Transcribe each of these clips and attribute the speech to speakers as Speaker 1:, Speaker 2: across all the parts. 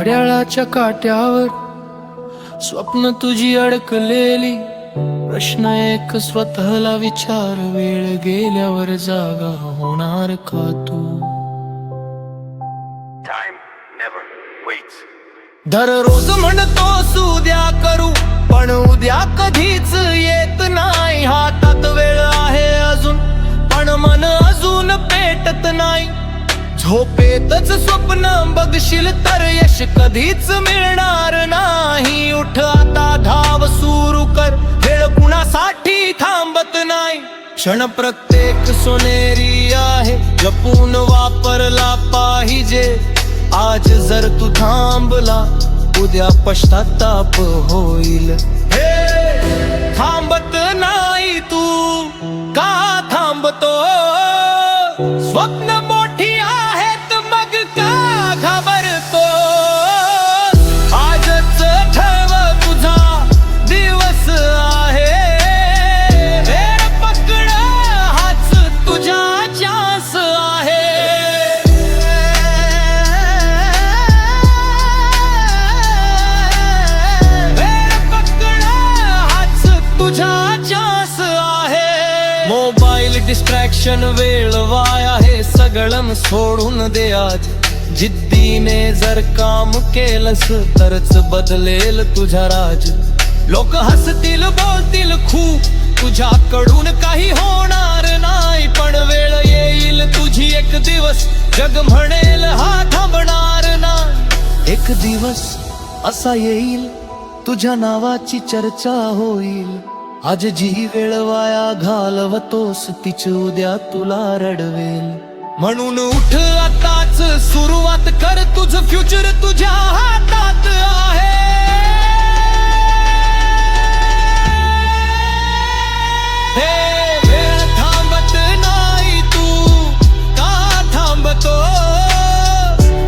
Speaker 1: घड्याळाच्या काट्यावर स्वप्न तुझी अडकलेली, प्रश्न एक स्वतःला विचार, वेळ गेल्यावर जागा होणार का तू? दररोज म्हणतोस उद्या करू, पण उद्या कधीच येत नाही. हातात वेळ आहे अजून, पण मन अजून पेटत नाही. झोपेतच स्वप्न बघशील तर यश कधीच मिळणार नाही. उठ आता, धाव सुरू कर, वेळ कुणासाठी थांबत नाही. क्षण प्रत्येक सोनेरी आहे, जपून वापरला पाहिजे. आज जर तू थांबला, उद्या पश्चाताप होईल. हे थांबत नाही तू, का थांबतो? स्वप्न मोठी आहेत, मग का घाबरतो? आजच ठरव, तुझा दिवस आहे. वेळ पकड, हाच तुझा चान्स आहे. मोबाईल डिस्ट्रॅक्शन, वेळ वाया, हे सगळं सोडून दे आज. जिद्दीने जर काम केलंस तरच बदलेल तुझा राज. लोक हसतील, बोलतील खूप, तुझ्याकडून काही होणार नाही. पण वेळ येईल तुझी, एक दिवस जग म्हणेल हा थांबणार नाही. एक दिवस असा येईल, तुझ्या नावाची चर्चा होईल. आज जी वेळ वाया घालवतोस, तीच उद्या तुला रडवेल. म्हणून उठ आताच, सुरुवात कर, तुझं फ्युचर तुझ्या हातात आहे. हे वेळ थांबत नाही, तू का थांबतो?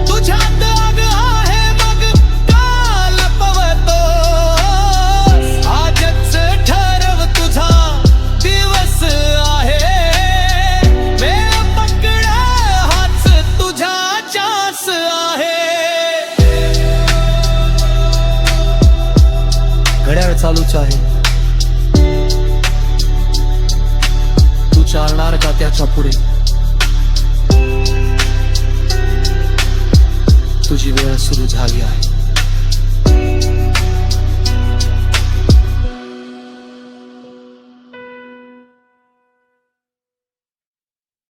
Speaker 1: तुझ्यात आग आहे, मग का लपवतो? आजच ठरव, तुझा दिवस आहे. वेळ पकड, हाच तुझा चान्स आहे. घड्याळ चालूच आहे, तू चालणार का त्याच्या पुढे? तुझी वेळ सुरू झाली आहे.